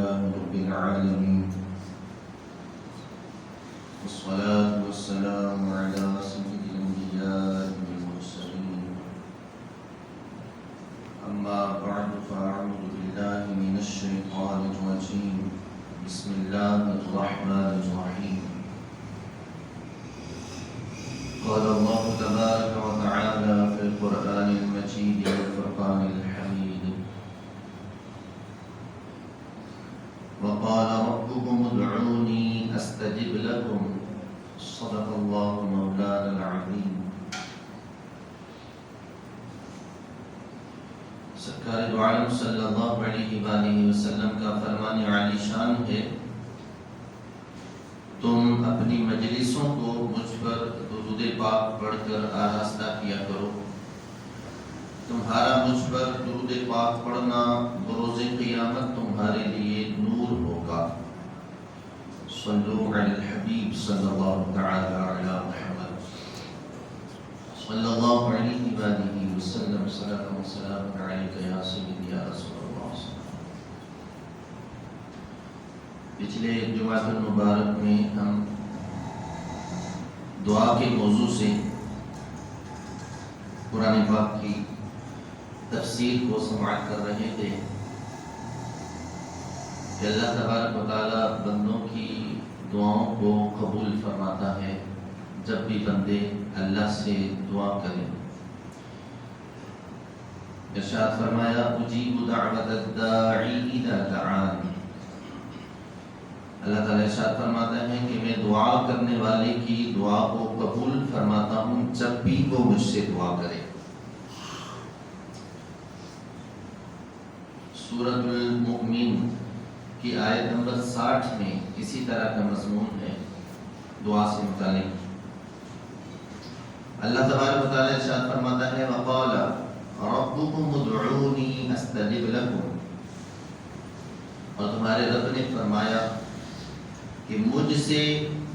لله رب العالمين، والصلاة والسلام على سيد الأنبياء والمرسلين. أما بعد فأعوذ بالله من الشيطان الرجيم. بسم الله الرحمن الرحيم. قال الله تبارك وتعالى في القرآن المجيد والفرقان الحميد: وقال ربكم ادعوني أستجب لكم. صدق الله مولانا العظيم. سرکار دو عالم صلی اللہ علیہ وآلہ وسلم کا فرمان عالی شان ہے: تم اپنی مجلسوں کو مجھ پر درود پاک پڑھ کر آراستہ کیا کرو. تمہارا مجھ پر درود پاک پڑھنا بروز قیامت تمہارے لیے نور ہوگا. صلو علی الحبیب صلی اللہ تعالی علی محمد صلی اللہ علیہ وآلہ وسلم. صلاۃ و سلام علیک یا سیدی یا رسول اللہ. پچھلے جمعہ المبارک میں ہم دعا کے موضوع سے قرآن پاک کی تفسیر کو سماعت کر رہے تھے کہ اللہ تبارک و تعالی بندوں کی دعاؤں کو قبول فرماتا ہے جب بھی بندے اللہ سے دعا کریں. ارشاد فرمایا: اجیب دعوت الداعی اذا دعان. اللہ تعالیٰ ارشاد فرماتا ہے کہ میں دعا کرنے والے کی دعا کو قبول فرماتا ہوں جب بھی وہ مجھ سے دعا کرے. سورۃ المؤمن کی آیت نمبر 60 میں اسی طرح کا مضمون ہے دعا سے متعلق. اللہ تبارک و تعالیٰ ارشاد فرماتا ہے: وقال ربکم ادعونی استجب لکم. اور تمہارے رب نے فرمایا کہ مجھ سے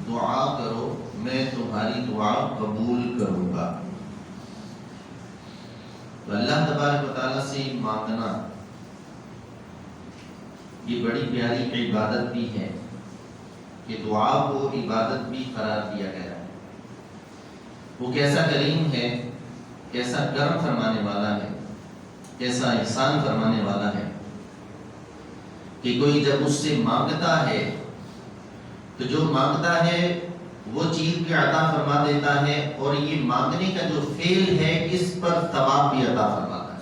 دعا کرو، میں تمہاری دعا قبول کروں گا. تو اللہ تبارک و تعالیٰ سے مانگنا یہ بڑی پیاری عبادت بھی ہے کہ دعا کو عبادت بھی قرار دیا گیا ہے. وہ کیسا کریم ہے، کیسا کرم فرمانے والا ہے، کیسا احسان فرمانے والا ہے کہ کوئی جب اس سے مانگتا ہے تو جو مانگتا ہے وہ چیز بھی عطا فرما دیتا ہے، اور یہ مانگنے کا جو فعل ہے اس پر ثواب بھی عطا فرماتا ہے.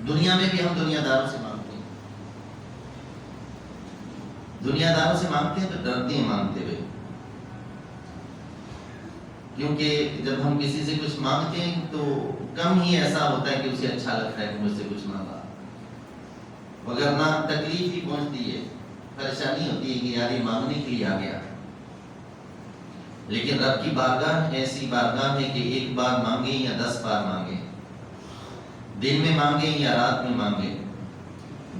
دنیا میں بھی ہم دنیا داروں سے مانگتے ہیں، دنیا داروں سے مانگتے ہیں تو ڈرتے ہیں مانگتے ہوئے، کیونکہ جب ہم کسی سے کچھ مانگتے ہیں تو کم ہی ایسا ہوتا ہے کہ اسے اچھا لگتا ہے کہ مجھ سے کچھ مانگا، وگرنہ تکلیف ہی پہنچتی ہے، پریشانی ہوتی ہے کہ یار یہ مانگنے کے لیے آ گیا. لیکن رب کی بارگاہ ایسی بارگاہ ہے کہ ایک بار مانگے یا 10 بار مانگے، دن میں مانگے یا رات میں مانگے،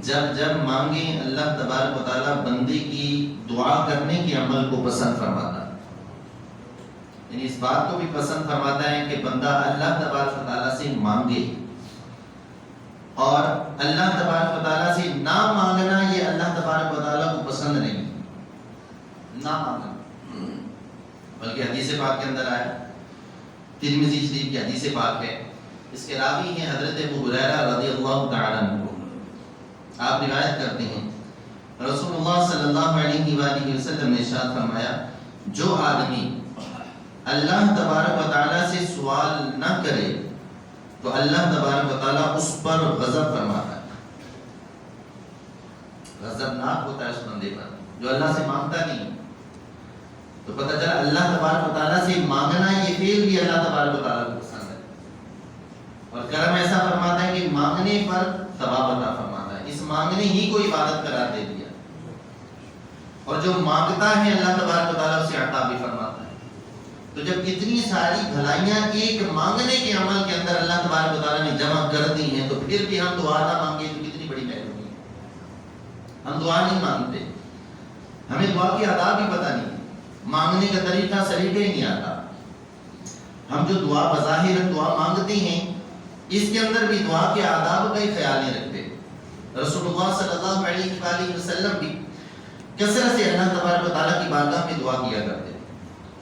جب جب مانگے اللہ تبارک و تعالیٰ بندے کی دعا کرنے کے عمل کو پسند فرماتا ہے. یعنی اس بات کو بھی پسند فرماتا ہے کہ بندہ اللہ تبارک و تعالیٰ سے مانگے، اور اللہ تبارک و تعالیٰ سے نہ مانگنا یہ اللہ تبارک و تعالیٰ کو پسند نہیں. نہ مانگنا بلکہ حدیث پاک کے اندر آیا، ترمذی شریف کی حدیث پاک ہے، اس کے راوی ہیں حضرت ابو ہریرہ رضی اللہ تعالیٰ عنہ. آپ روایت کرتے ہیں رسول اللہ صلی اللہ علیہ وآلہ وسلم نے ارشاد فرمایا: جو آدمی اللہ تبارک و تعالیٰ سے سوال نہ کرے تو اللہ تبارک و تعالیٰ اس پر غضب فرماتا ہے، غضبناک ہوتا ہے اس بندے پر جو اللہ سے مانگتا نہیں. تو پتہ چلا اللہ تبارک و تعالیٰ سے مانگنا یہ فعل بھی اللہ تبارک و تعالیٰ کو پسند ہے، اور کرم ایسا فرماتا ہے کہ مانگنے پر ثواب عطا فرماتا ہے. اس مانگنے ہی کو عبادت قرار دے دیا، اور جو مانگتا ہے اللہ تبارک و تعالیٰ اسے عطا بھی فرماتا ہے. تو جب اتنی ساری بھلائیاں ایک مانگنے کے عمل کے اندر اللہ تبارک و تعالیٰ نے جمع کر دی ہیں، تو پھر بھی ہم دعا نہ مانگے تو کتنی بڑی محرومی ہے. ہم دعا نہیں مانگتے، ہمیں دعا کی آداب بھی پتہ نہیں، مانگنے کا طریقہ سلیقہ ہی نہیں آتا. ہم جو دعا بظاہر دعا مانگتے ہیں اس کے اندر بھی دعا کے آداب کا ہی خیال نہیں رکھتے. رسول اللہ صلی اللہ علیہ وآلہ وسلم بھی کثرت سے اللہ تبارک و تعالیٰ کی بارگاہ میں دعا کیا کرتے.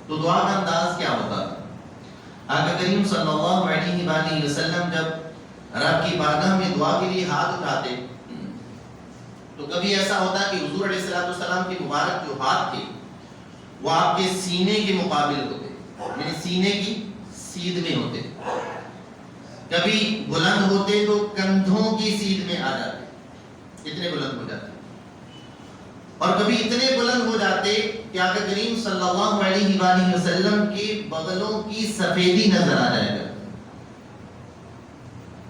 تو دعا کا انداز کیا ہوتا تھا؟ آقا کریم صلی اللہ علیہ وآلہ وسلم جب رب کی بارگاہ میں دعا کے لیے ہاتھ اٹھاتے تو کبھی ایسا ہوتا کہ حضور علیہ السلام کے مبارک جو ہاتھ تھے وہ آپ کے سینے کے مقابل ہوتے، یعنی سینے کی سیدھ میں ہوتے. کبھی بلند ہوتے تو کندھوں کی سیدھ میں آ جاتے، اتنے بلند ہو جاتے. اور کبھی اتنے بلند ہو جاتے کہ آقا کریم صلی اللہ علیہ وآلہ وسلم کے بغلوں کی سفیدی نظر آ جائے گا.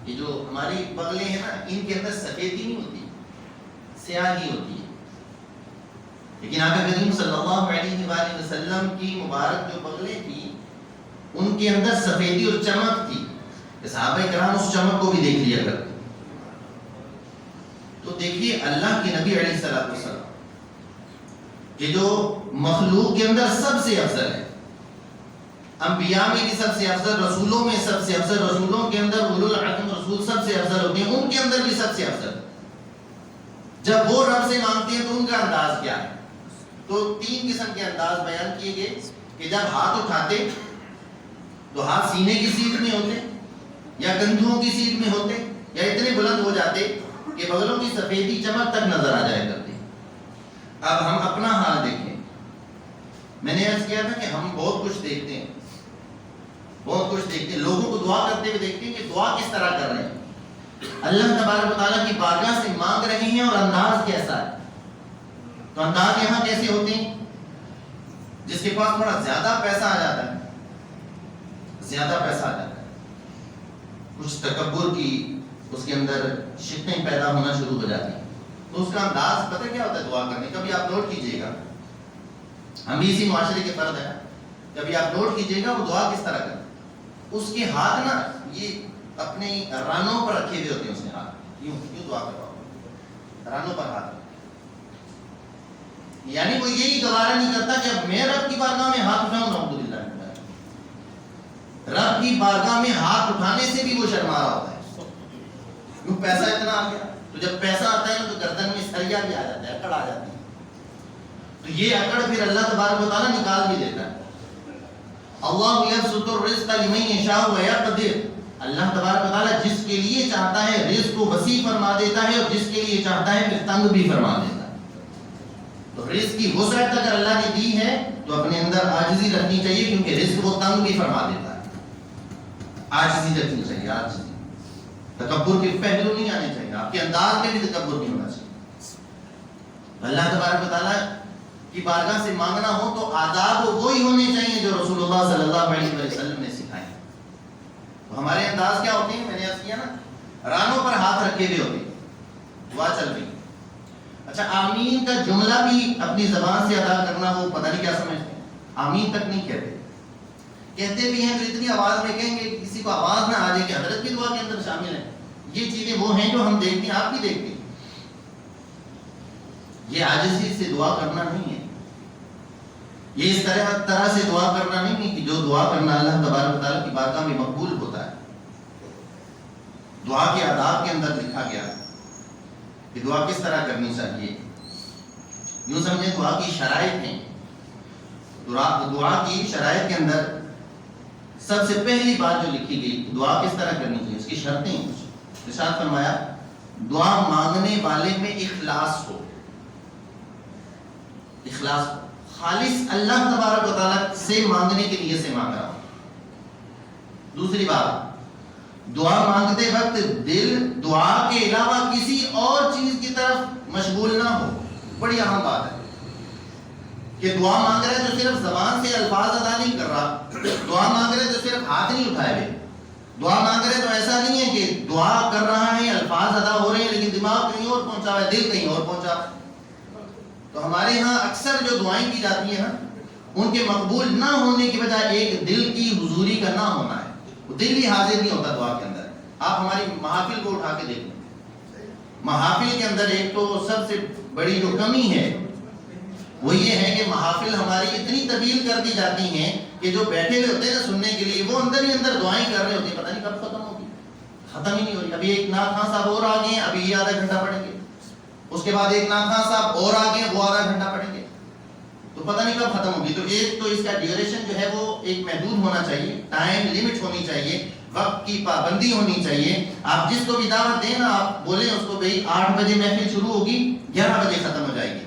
یہ جو ہماری بغلیں ہیں نا، ان کے اندر سفیدی نہیں ہوتی، سیاہی ہوتی ہے. لیکن آقا کریم صلی اللہ علیہ وآلہ وسلم کی مبارک جو بغلیں تھی ان کے اندر سفیدی اور چمک تھی. صحابہ کرام اس چمک کو بھی دیکھ لیا کرتے. تو دیکھیے اللہ کے نبی علیہ السلام کہ جو مخلوق کے اندر سب سے افضل ہے، انبیاء میں بھی سب سے افضل، رسولوں میں سب سے افضل، رسولوں کے اندر اولو العزم رسول سب سے افضل ہوتے ہیں، ان کے اندر بھی سب سے افضل. جب وہ رب سے مانگتے ہیں تو ان کا انداز کیا ہے؟ تو 3 قسم کے انداز بیان کیے گئے کہ جب ہاتھ اٹھاتے تو ہاتھ سینے کی سیدھ میں ہوتے یا کندھوں کی سیدھ میں ہوتے یا اتنے بلند ہو جاتے کہ بغلوں کی سفیدی چمک تک نظر آ جائے کرتی. اب ہم اپنا حال دیکھیں. میں نے عرض کیا تھا کہ ہم بہت کچھ دیکھتے ہیں، بہت کچھ دیکھتے ہیں، لوگوں کو دعا کرتے ہوئے دیکھتے ہیں کہ دعا کس طرح کر رہے ہیں، اللہ تبارک و تعالیٰ کی بارگاہ سے مانگ رہے ہیں اور انداز کیسا ہے. تو انداز یہاں کیسے ہوتے ہیں؟ جس کے پاس تھوڑا زیادہ پیسہ آ جاتا ہے، زیادہ پیسہ آ جاتا ہے، کچھ تکبر کی اس کے اندر شکیں پیدا ہونا شروع ہو جاتی ہیں، تو اس کا انداز پتہ کیا ہوتا ہے دعا کرنے. کبھی آپ نوٹ کیجئے گا، ہم بھی اسی معاشرے کے فرد ہیں، کبھی آپ نوٹ کیجئے گا وہ دعا کس طرح کرتے ہیں. اس کے ہاتھ نا یہ اپنے رانوں پر رکھے ہوئے ہوتے ہیں، اس نے ہاتھ یوں دعا کرواؤ، رانوں پر ہاتھ، یعنی وہ یہی گوارا نہیں کرتا کہ اب میں رب کی بارگاہ میں ہاتھ اٹھاؤں. الحمدللہ رب کی بارگاہ میں ہاتھ اٹھانے سے بھی وہ شرما رہا ہوتا ہے، کیوں پیسہ اتنا آ گیا. تو جب پیسہ آتا ہے تو گردن میں سریا بھی آ جاتا ہے، اکڑ آ جاتی ہے. تو یہ اکڑ پھر اللہ تبارک و تعالیٰ نکال بھی دیتا ہے. اللہ یبسط الرزق لمن یشاء ویقدر، اللہ تبارک و تعالیٰ جس کے لیے چاہتا ہے رزق کو وسیع فرما دیتا ہے اور جس کے لیے چاہتا ہے پھر تنگ بھی فرما دیتا ہے. تو رزق کی وسعت اگر اللہ نے دی ہے تو اپنے اندر عاجزی رکھنی چاہیے، کیونکہ رزق وہ تنگ بھی فرما دیتا ہے. عاجزی رکھنی چاہیے، عاجزی، تکبر کے پہلو نہیں آنے چاہیے، آپ کے انداز میں بھی تکبر نہیں ہونا چاہیے. اللہ تبارک و تعالیٰ کی بارگاہ سے مانگنا ہو تو آداب وہی ہونے چاہیے جو رسول اللہ صلی اللہ علیہ وسلم نے سکھائے. تو ہمارے انداز کیا ہوتے ہیں؟ میں نے عرض کیا نا، رانوں پر ہاتھ رکھے ہوئے ہوتے ہیں، دعا چل رہی. اچھا، آمین کا جملہ بھی اپنی زبان سے ادا کرنا وہ پتہ نہیں کیا سمجھتے ہیں، آمین تک نہیں کہتے، کہتے بھی ہیں تو اتنی آواز میں کہیں گے کسی کو آواز نہ آ جائے کہ حضرت کی دعا کے اندر شامل ہے. یہ چیزیں وہ ہیں جو ہم دیکھتے ہیں، آپ بھی دیکھتے ہیں. یہ عاجزی سے دعا کرنا نہیں ہے، یہ اس طرح سے دعا کرنا نہیں ہے کہ جو دعا کرنا اللہ تبارک و تعالیٰ کی بارگاہ میں مقبول ہوتا ہے. دعا کے آداب کے اندر لکھا گیا کہ دعا کس طرح کرنی چاہیے. یوں سمجھیں دعا کی شرائط ہیں. دعا کی شرائط کے اندر سب سے پہلی بات جو لکھی گئی دعا کس طرح کرنی چاہیے، اس کی شرطیں ہیں. ارشاد فرمایا دعا مانگنے والے میں اخلاص ہو، اخلاص ہو، خالص اللہ تبارک و تعالیٰ سے مانگنے کے لیے سے مانگ رہا ہوں. دوسری بات، دعا مانگتے وقت دل دعا کے علاوہ کسی اور چیز کی طرف مشغول نہ ہو. بڑی اہم بات ہے کہ دعا مانگ رہے تو صرف زبان سے الفاظ ادا نہیں کر رہا، دعا مانگ رہے تو صرف ہاتھ نہیں اٹھائے ہوئے، دعا مانگ رہے تو ایسا نہیں ہے کہ دعا کر رہا ہے، الفاظ ادا ہو رہے ہیں لیکن دماغ کہیں اور پہنچا ہوا ہے، دل کہیں اور پہنچا ہوا ہے. تو ہمارے ہاں اکثر جو دعائیں کی جاتی ہیں نا، ان کے مقبول نہ ہونے کی وجہ ایک دل کی حضوری کا نہ ہونا ہے. دل ہی حاضر نہیں ہوتا دعا کے اندر. آپ ہماری محافل کو اٹھا کے دیکھیں، محافل کے اندر ایک تو سب سے بڑی جو کمی ہے وہ یہ ہے کہ محافل ہماری اتنی طویل کر دی جاتی ہیں کہ جو بیٹھے ہوئے ہوتے ہیں نا سننے کے لیے، وہ اندر ہی اندر دعائیں کر رہے ہوتے ہیں، پتہ نہیں کب ختم ہوگی، ختم ہی نہیں ہو رہی. ابھی ایک نعت خاں صاحب اور آ گئے ہیں، ابھی یہ آدھا گھنٹہ پڑھیں گے، اس کے بعد ایک ناخواں صاحب اور آگے وہ آدھا گھنٹہ پڑھیں گے، تو پتہ نہیں کب ختم ہوگی. تو ایک تو اس کا ڈیوریشن جو ہے وہ ایک محدود ہونا چاہیے، ٹائم لمٹ ہونی چاہیے، وقت کی پابندی ہونی چاہیے. آپ جس کو بھی دعوت دیں نا، آپ بولیں اس کو بھئی 8 بجے محفل شروع ہوگی، 11 بجے ختم ہو جائے گی.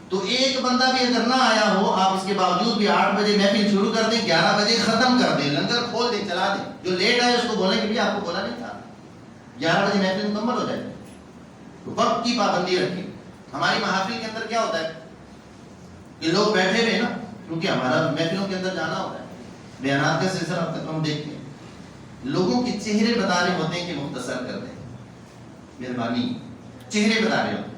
تو ایک بندہ بھی اگر نہ آیا ہو، آپ اس کے باوجود بھی 8 بجے محفل شروع کر دیں، 11 بجے ختم کر دیں، لنگر کھول دیں، چلا دیں. جو لیٹ آئے اس کو بولیں کہ بھی آپ کو بولا نہیں تھا، 11 بجے محفل مکمل ہو جائے. تو وقت کی پابندی رکھیں. ہماری محافل کے اندر کیا ہوتا ہے کہ لوگ بیٹھے ہوئے نا، کیونکہ ہمارا محفلوں کے اندر جانا ہوتا ہے، بیانات کا سلسلہ اب تک ہم دیکھتے ہیں، لوگوں کے چہرے بتا رہے ہوتے ہیں کہ مختصر کر دیں، مہربانی، چہرے بتا رہے ہوتے ہیں.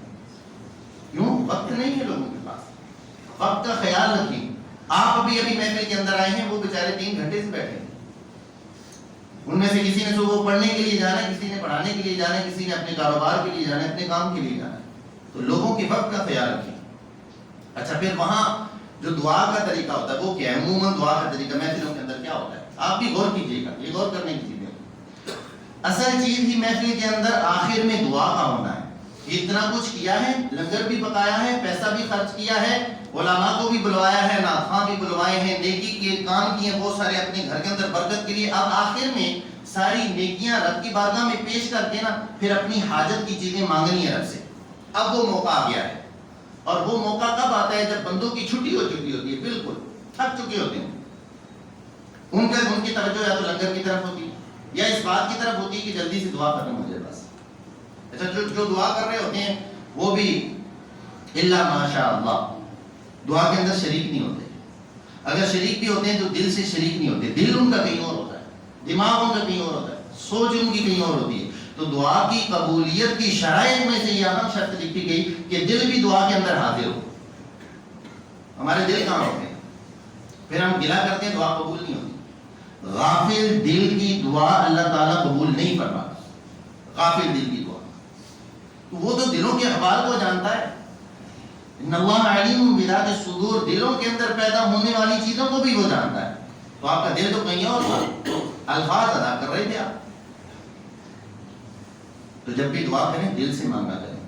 کیوں؟ وقت نہیں ہے لوگوں کے پاس. وقت کا خیال رکھیں. آپ ابھی محفل کے اندر آئے ہیں، وہ بیچارے 3 گھنٹے سے بیٹھے ہیں. ان میں سے کسی نے صبح پڑھنے کے لیے جانا ہے، کسی نے پڑھانے کے لیے جانا ہے، کسی نے اپنے کاروبار کے لیے جانا ہے، اپنے کام کے لیے جانا ہے. تو لوگوں کے وقت کا خیال رکھیں. اچھا، پھر وہاں جو دعا کا طریقہ ہوتا ہے وہ کیا ہے؟ عموماً دعا کا طریقہ محفلوں کے اندر کیا ہوتا ہے؟ آپ بھی غور کیجیے گا، یہ غور کرنے کی چیز ہے. اصل چیز ہی محفل کے اندر آخر میں دعا کا ہونا ہے. اتنا کچھ کیا ہے، لنگر بھی پکایا ہے، پیسہ بھی خرچ کیا ہے، علماء کو بھی بلوایا ہے، ناخواں بھی بلوائے ہیں، نیکی کے کام کیے بہت سارے اپنے گھر کے اندر برکت کے لیے. اب آخر میں ساری نیکیاں رب کی بارگاہ میں پیش کر کے نا پھر اپنی حاجت کی چیزیں مانگنی ہے رب سے. اب وہ موقع آ گیا ہے. اور وہ موقع کب آتا ہے؟ جب بندوں کی چھٹی ہو چکی ہوتی ہے، بالکل تھک چکے ہوتے ہیں. ان کی توجہ یا تو لنگر کی طرف ہوتی ہے یا اس بات کی طرف ہوتی ہے کہ جلدی سے دعا ختم ہو جائے بس. اچھا، جو دعا کر رہے ہوتے ہیں وہ بھی الا ماشاء اللہ دعا کے اندر شریک نہیں ہوتے. اگر شریک بھی ہوتے ہیں تو دل سے شریک نہیں ہوتے. دل ان کا کہیں اور ہوتا ہے، دماغ ان کا کہیں اور ہوتا ہے، سوچ ان کی کہیں اور ہوتی ہے. تو دعا کی قبولیت کی شرائط میں سے یہ اہم شرط لکھی گئی کہ دل بھی دعا کے اندر حاضر ہو. ہمارے دل کہاں ہوتے ہیں؟ پھر ہم گلا کرتے ہیں، دعا قبول نہیں ہوتی. غافل دل کی دعا اللہ تعالیٰ قبول نہیں فرماتا. غافل دل کی دعا، تو وہ تو دلوں کے احوال کو جانتا ہے. ان اللہ علیم بذات الصدور، دلوں کے اندر پیدا ہونے والی چیزوں کو بھی وہ جانتا ہے. تو آپ کا دل تو کہیں اور تھا، الفاظ ادا کر رہے تھے آپ. تو جب بھی دعا کریں دل سے مانگا کریں،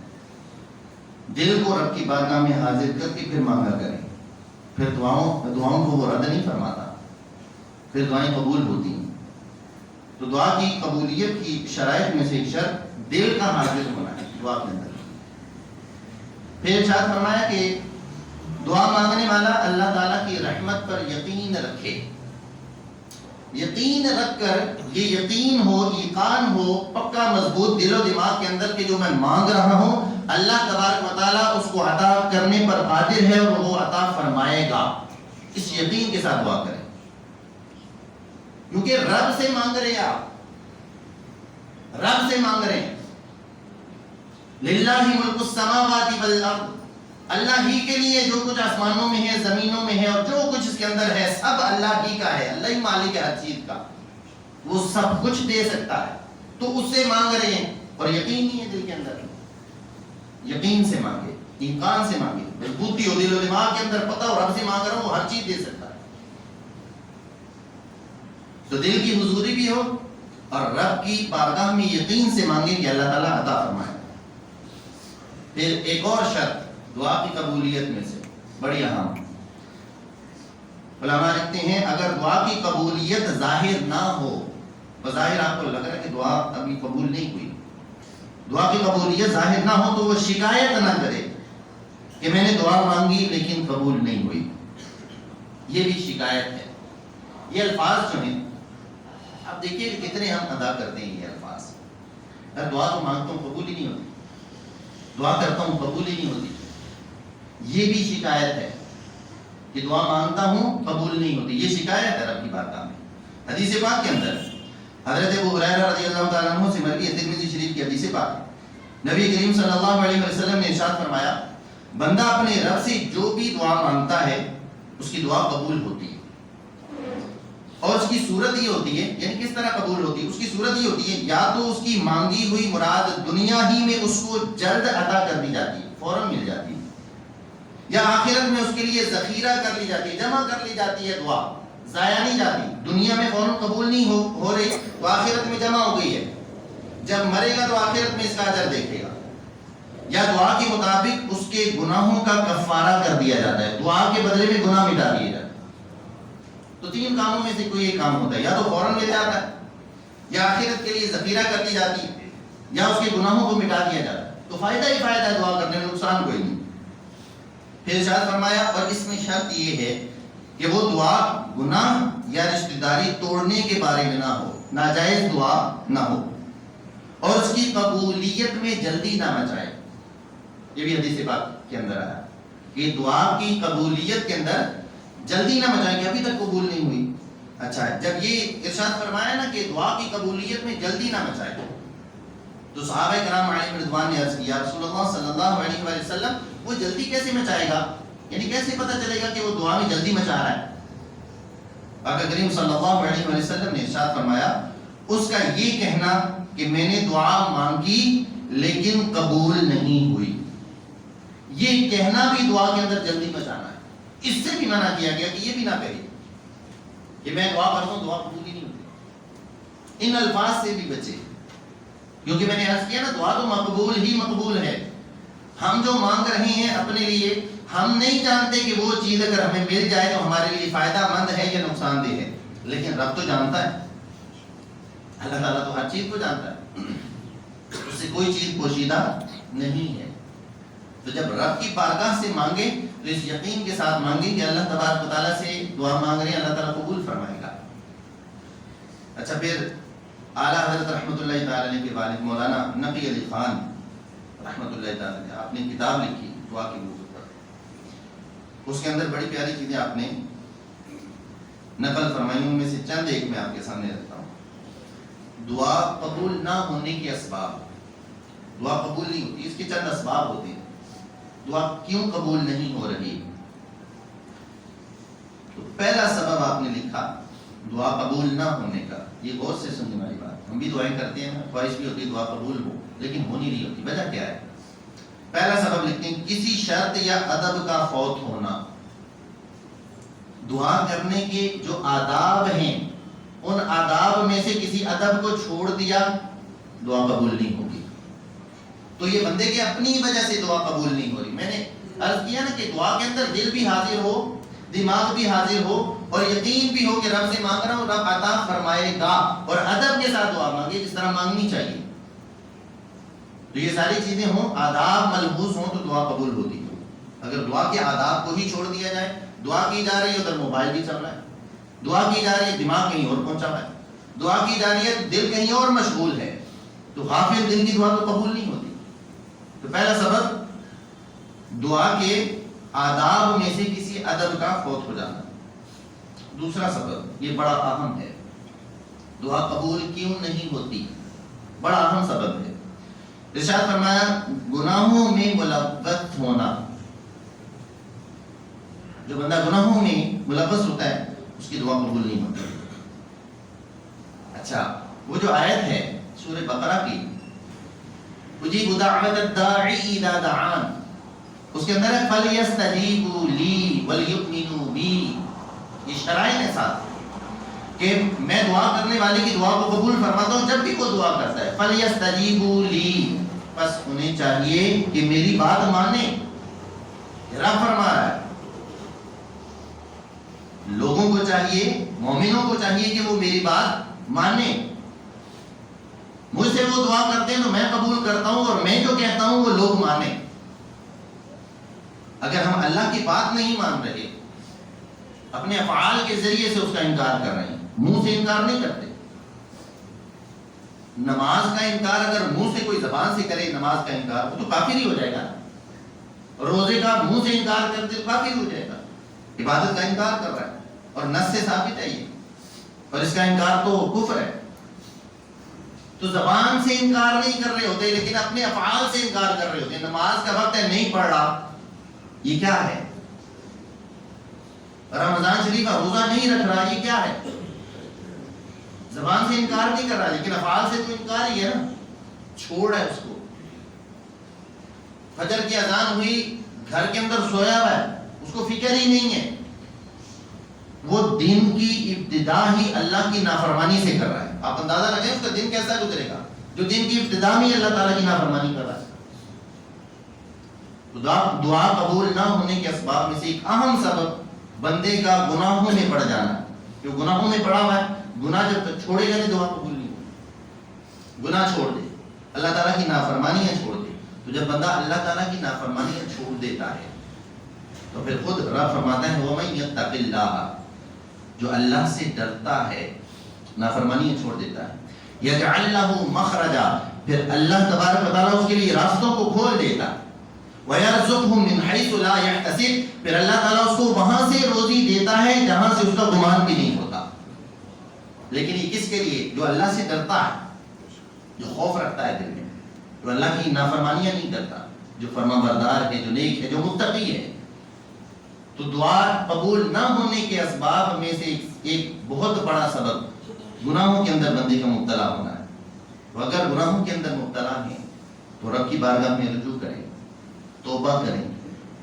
دل کو رب کی بارگاہ میں حاضر کر کے پھر مانگا کریں. پھر دعاؤں کو وہ رد نہیں فرماتا، پھر دعائیں قبول ہوتی ہیں. تو دعا کی قبولیت کی شرائط میں سے ایک شرط دل کا حاضر ہونا ہے دعا کے اندر. پھر ارشاد فرمایا کہ دعا مانگنے والا اللہ تعالیٰ کی رحمت پر یقین رکھے. یقین رکھ کر، یہ یقین ہو، ایقان ہو، پکا مضبوط دل و دماغ کے اندر کہ جو میں مانگ رہا ہوں اللہ تبارک و تعالیٰ اس کو عطا کرنے پر قادر ہے اور وہ عطا فرمائے گا. اس یقین کے ساتھ دعا کریں، کیونکہ رب سے مانگ رہے ہیں. آپ رب سے مانگ رہے ہیں. للہ ملک السماوات والارض، اللہ ہی کے لیے جو کچھ آسمانوں میں ہے، زمینوں میں ہے، اور جو کچھ اس کے اندر ہے سب اللہ ہی کا ہے. اللہ ہی مالک ہے ہر چیز کا، وہ سب کچھ دے سکتا ہے. تو اس سے مانگ رہے ہیں اور یقین نہیں ہے دل کے اندر. یقین سے مانگے، ایقان سے مانگے، مضبوطی ہو دل و دماغ کے اندر، پتہ ہو رب سے مانگ رہا ہوں وہ ہر چیز دے سکتا ہے. تو دل کی حضوری بھی ہو اور رب کی بارگاہ میں یقین سے مانگے کہ اللہ تعالیٰ عطا فرمائے. پھر ایک اور شرط دعا کی قبولیت میں سے بڑی اہم، علماء لکھتے ہیں اگر دعا کی قبولیت ظاہر نہ ہو، بظاہر آپ کو لگ رہا ہے کہ دعا ابھی قبول نہیں ہوئی، دعا کی قبولیت ظاہر نہ ہو تو وہ شکایت نہ کرے کہ میں نے دعا مانگی لیکن قبول نہیں ہوئی. یہ بھی شکایت ہے. یہ الفاظ جو ہیں آپ دیکھیے کہ کتنے ہم ادا کرتے ہیں یہ الفاظ. اگر دعا تو مانگتا ہوں قبول ہی نہیں ہوتی، دعا کرتا ہوں قبول ہی نہیں ہوتی. یہ بھی شکایت ہے کہ دعا مانگتا ہوں قبول نہیں ہوتی. یہ شکایت ہے رب کی بارگاہ میں. حدیث پاک کے اندر حضرت ابو ہریرہ رضی اللہ تعالیٰ عنہ سے مروی ہے، ترمذی شریف کی حدیث پاک ہے. نبی کریم صلی اللہ علیہ وسلم نے ارشاد فرمایا بندہ اپنے رب سے جو بھی دعا مانگتا ہے اس کی دعا قبول ہوتی ہے. اور اس کی صورت یہ ہوتی ہے، یعنی کس طرح قبول ہوتی ہے؟ اس کی صورت یہ ہوتی ہے یا تو اس کی مانگی ہوئی مراد دنیا ہی میں اس کو جلد عطا کر دی جاتی ہے، فوراً مل جاتی ہے، یا آخرت میں اس کے لیے ذخیرہ کر لی جاتی ہے، جمع کر لی جاتی ہے. دعا ضائع نہیں جاتی. دنیا میں فوراً قبول نہیں ہو رہی تو آخرت میں جمع ہو گئی ہے، جب مرے گا تو آخرت میں اس کا اجر دیکھے گا. یا دعا کے مطابق اس کے گناہوں کا کفارہ کر دیا جاتا ہے، دعا کے بدلے میں گناہ مٹا دیے جاتے ہیں۔ تو تین کاموں میں سے کوئی ایک کام ہوتا ہے، یا تو فوراً مل جاتا ہے، یا آخرت کے لیے ذخیرہ کر دی جاتی ہے، یا اس کے گناہوں کو مٹا دیا جاتا ہے۔ تو فائدہ ہی فائدہ ہے دعا کرنے میں، نقصان کوئی نہیں۔ پھر ارشاد فرمایا اور اس میں شرط یہ ہے کہ وہ دعا گناہ یا رشتہ داری توڑنے کے بارے میں نہ ہو، ناجائز دعا نہ ہو، اور اس کی قبولیت میں جلدی نہ مچائے۔ یہ بھی حدیث پاک کے اندر آیا کہ دعا کی قبولیت کے اندر جلدی نہ مچائے کہ ابھی تک قبول نہیں ہوئی۔ اچھا، جب یہ ارشاد فرمایا نا کہ دعا کی قبولیت میں جلدی نہ مچائے، تو صحابہ کرام علیہم رضوان نے عرض کیا رسول اللہ صلی اللہ علیہ وآلہ وسلم وہ جلدی کیسے مچائے گا، یعنی کیسے پتہ چلے گا کہ وہ دعا میں جلدی مچا رہا ہے؟ آقا کریم صلی اللہ علیہ وآلہ وسلم نے ارشاد فرمایا اس کا یہ کہنا کہ میں نے دعا مانگی لیکن قبول نہیں ہوئی، یہ کہنا بھی دعا کے اندر جلدی مچانا ہے۔ اس سے بھی منع کیا گیا کہ یہ بھی نہ کہے کہ میں دعا کرتا ہوں دعا قبول ہی نہیں ہوتی۔ ان الفاظ سے بھی بچے، کیونکہ میں نے عرض کیا نا دعا تو مقبول ہی مقبول ہے۔ ہم جو مانگ رہے ہیں اپنے لیے، ہم نہیں جانتے کہ وہ چیز اگر ہمیں مل جائے تو ہمارے لیے فائدہ مند ہے یا نقصان دہ ہے، لیکن رب تو جانتا ہے، اللہ تعالیٰ تو ہر چیز کو جانتا ہے، اس سے کوئی چیز پوشیدہ نہیں ہے۔ تو جب رب کی بارگاہ سے مانگے تو اس یقین کے ساتھ مانگے کہ اللہ تبارک و تعالیٰ سے دعا مانگ رہے ہیں، اللہ تعالیٰ قبول فرمائے گا۔ اچھا، پھر اعلیٰ حضرت رحمۃ اللہ تعالیٰ علیہ کے والد مولانا نقی علی خان رحمۃ اللہ تعالیٰ علیہ، آپ نے کتاب لکھی دعا کے موضوع پر، اس کے اندر بڑی پیاری چیزیں آپ نے نقل فرمائی، ان میں سے چند ایک میں آپ کے سامنے رکھتا ہوں۔ دعا قبول نہ ہونے کے اسباب، دعا قبول نہیں ہوتی، اس کے چند اسباب ہوتے ہیں۔ دعا کیوں قبول نہیں ہو رہی؟ تو پہلا سبب آپ نے لکھا دعا قبول نہ ہونے کا، یہ غور سے سننے والی بات، ہم بھی دعائیں کرتے ہیں، خواہش بھی ہوتی ہے دعا قبول ہو، لیکن ہو نہیں رہی ہوتی، وجہ کیا ہے؟ پہلا سبب لکھتے ہیں کسی شرط یا ادب کا فوت ہونا۔ دعا کرنے کے جو آداب ہیں ان آداب میں سے کسی ادب کو چھوڑ دیا، دعا قبول نہیں ہوگی۔ تو یہ بندے کے اپنی وجہ سے دعا قبول نہیں ہو رہی۔ میں نے عرض کیا نا کہ دعا کے اندر دل بھی حاضر ہو، دماغ بھی حاضر ہو، اور یقین بھی ہو کہ رب سے مانگ رہا ہوں، رب عطا فرمائے گا، اور ادب کے ساتھ دعا مانگے جس طرح مانگنی چاہیے۔ تو یہ ساری چیزیں ہوں، آداب ملحوظ ہوں تو دعا قبول ہوتی ہے۔ اگر دعا کے آداب کو ہی چھوڑ دیا جائے، دعا کی جا رہی ہے ادھر موبائل بھی چل رہا ہے، دعا کی جا رہی ہے دماغ کہیں اور پہنچا ہوا ہے، دعا کی جا رہی ہے دل کہیں اور مشغول ہے، تو غافل دل کی دعا تو قبول نہیں ہوتی۔ تو پہلا سبب دعا کے آداب میں سے کسی ادب کا فوت ہو جانا۔ دوسرا سبب، یہ بڑا اہم ہے، دعا قبول کیوں نہیں ہوتی، بڑا اہم سبب ہے۔ ارشاد فرمایا گناہوں میں ملوث ہونا۔ جو بندہ گناہوں میں ملوث ہوتا ہے اس کی دعا قبول نہیں ہوتی۔ اچھا، وہ جو آیت ہے سورہ بقرہ کی، اجیب دعوت الداعی اذا دعان، اس کے اندر ہے فَلْيَسْتَجِيبُوا لِي وَلْيُؤْمِنُوا بِي، یہ شرائط ہے ساتھ کہ میں دعا کرنے والے کی دعا کو قبول فرماتا ہوں جب بھی وہ دعا کرتا ہے۔ فَلْيَسْتَجِيبُوا لِي، بس انہیں چاہیے کہ میری بات مانیں، رب فرما رہا ہے۔ لوگوں کو چاہیے، مومنوں کو چاہیے کہ وہ میری بات مانیں۔ مجھ سے وہ دعا کرتے ہیں تو میں قبول کرتا ہوں، اور میں جو کہتا ہوں وہ لوگ مانیں۔ اگر ہم اللہ کی بات نہیں مان رہے، اپنے افعال کے ذریعے سے اس کا انکار کر رہے ہیں، منہ سے انکار نہیں کرتے۔ نماز کا انکار اگر منہ سے کوئی زبان سے کرے نماز کا انکار، وہ تو کافر ہی ہو جائے گا۔ روزے کا منہ سے انکار کرتے تو کافر ہو جائے گا، عبادت کا انکار کر رہا ہے، اور نص سے ثابت ہے یہ، اور اس کا انکار تو کفر ہے۔ تو زبان سے انکار نہیں کر رہے ہوتے لیکن اپنے افعال سے انکار کر رہے ہوتے ہیں۔ نماز کا وقت ہے نہیں پڑھ رہا، یہ کیا ہے؟ رمضان شریف کا روزہ نہیں رکھ رہا، یہ کیا ہے؟ زبان سے انکار نہیں کر رہا لیکن افعال سے تو انکار ہی ہے نا، چھوڑ ہے اس کو۔ فجر کی اذان ہوئی، گھر کے اندر سویا ہوا ہے، اس کو فکر ہی نہیں ہے، وہ دن کی ابتدا ہی اللہ کی نافرمانی سے کر رہا ہے۔ آپ اندازہ لگائیں اس کا دن کیسا گزرے گا جو دن کی ابتدا میں اللہ تعالیٰ کی نافرمانی کر رہا ہے۔ تو دعا قبول نہ ہونے کے اسباب میں سے ایک اہم سبب بندے کا گناہوں میں پڑ جانا. جو گناہوں میں پڑا ہوا ہے, گناہ جب تک چھوڑے گا نہیں دعا قبول نہیں ہوگی. گناہ چھوڑ دے, اللہ تعالیٰ کی نافرمانیاں چھوڑ دے. تو جب بندہ اللہ تعالیٰ کی نافرمانیاں چھوڑ دیتا ہے تو پھر خود رب فرماتا ہے وَمَن يَتَّقِ اللَّهَ, جو اللہ سے ڈرتا ہے نافرمانیاں چھوڑ دیتا ہے, يَجْعَلْ لَهُ مَخْرَجًا, پھر اللہ تبارک و تعالیٰ اس کے لیے راستوں کو کھول دیتا. وَيَرْزُقْهُ مِنْ حَيْثُ لَا يَحْتَسِبُ, پھر اللہ تعالیٰ اس کو وہاں سے روزی دیتا ہے جہاں سے اس کا گمان بھی نہیں ہوتا. لیکن یہ کس کے لیے؟ جو اللہ سے ڈرتا ہے, جو خوف رکھتا ہے دل میں, جو اللہ کی نافرمانیاں نہیں کرتا, جو فرما بردار ہے, جو نیک ہے, جو متقی ہے. تو دعا قبول نہ ہونے کے اسباب میں سے ایک بہت بڑا سبب گناہوں کے اندر بندے کا مبتلا ہونا ہے. تو اگر گناہوں کے اندر مبتلا ہیں تو رب کی بارگاہ میں رجوع کریں, توبہ کریں.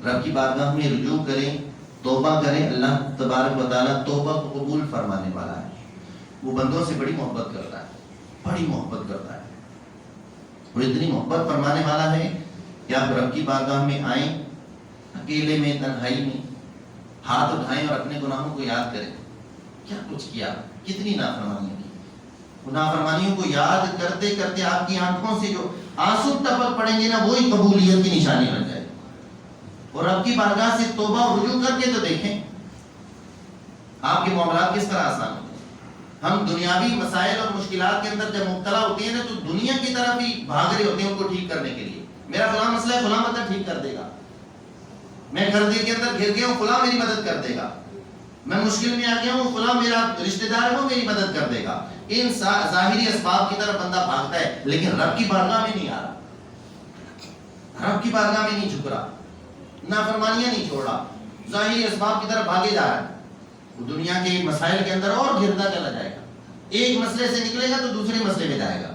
رب کی بارگاہ میں رجوع کریں, توبہ کریں. اللہ تبارک و تعالیٰ توبہ کو قبول فرمانے والا ہے. وہ بندوں سے بڑی محبت کرتا ہے, بڑی محبت کرتا ہے. وہ اتنی محبت فرمانے والا ہے کہ آپ رب کی بارگاہ میں آئیں, اکیلے میں, تنہائی میں, ہاتھ اٹھائیں اور اپنے گناہوں کو یاد کریں. کیا کچھ کیا, کتنی نافرمانیاں کی. وہ نافرمانیوں کو یاد کرتے کرتے آپ کی آنکھوں سے جو آنسو ٹپک پڑیں گے نا, وہی قبولیت کی نشانی بن جائے. اور رب کی بارگاہ سے توبہ اور رجوع کر کے تو دیکھیں آپ کے معاملات کس طرح آسان ہوتے ہیں. ہم دنیاوی مسائل اور مشکلات کے اندر جب مبتلا ہوتے ہیں نا تو دنیا کی طرف ہی بھاگ رہے ہوتے ہیں ان کو ٹھیک کرنے کے لیے. میرا فلاں مسئلہ ہے, فلاں مدد ٹھیک کر دے گا. میں گھر کے اندر گھر گیا ہوں, فلاں میری مدد کر دے گا. میں مشکل میں آ گیا ہوں, فلاں میرا رشتہ دار ہے وہ میری مدد کر دے گا. ان ظاہری اسباب کی طرف بندہ بھاگتا ہے, لیکن رب کی بارگاہ میں نہیں آ رہا, رب کی بارگاہ میں نہیں جھک رہا, نافرمانیاں نہیں چھوڑ رہا, ظاہری اسباب کی طرف بھاگے جا رہا ہے. وہ دنیا کے مسائل کے اندر اور گرتا چلا جائے گا. ایک مسئلے سے نکلے گا تو دوسرے مسئلے میں جائے گا.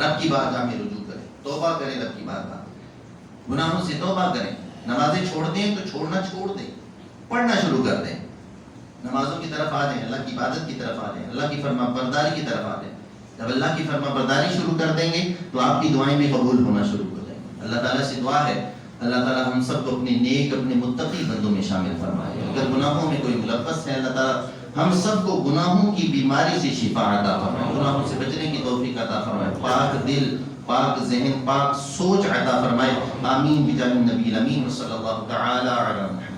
رب کی بارگاہ میں رجوع کریں, توبہ کریں. رب کی بارگاہ گناہوں سے توبہ کریں. نمازیں چھوڑ دیں تو چھوڑنا چھوڑ دیں, پڑھنا شروع کر دیں. نمازوں کی طرف آ جائیں, اللہ کی عبادت کی طرف آ جائیں, اللہ کی فرما برداری کی طرف آ جائیں. جب اللہ کی فرما برداری شروع کر دیں گے تو آپ کی دعائیں بھی قبول ہونا شروع ہو جائیں گی. اللہ تعالیٰ سے دعا ہے اللہ تعالیٰ ہم سب کو اپنے نیک, اپنے متقی بندوں میں شامل فرمائے. اگر گناہوں میں کوئی ملوث ہے, اللہ تعالیٰ ہم سب کو گناہوں کی بیماری سے شفا عطا فرمائے, گناہوں سے بچنے کی توفیق عطا فرمائے, پاک دل, پاک ذہن, پاک سوچ عطا فرمائے. آمین بجاہ النبی الامین صلی اللہ تعالی علی محمد.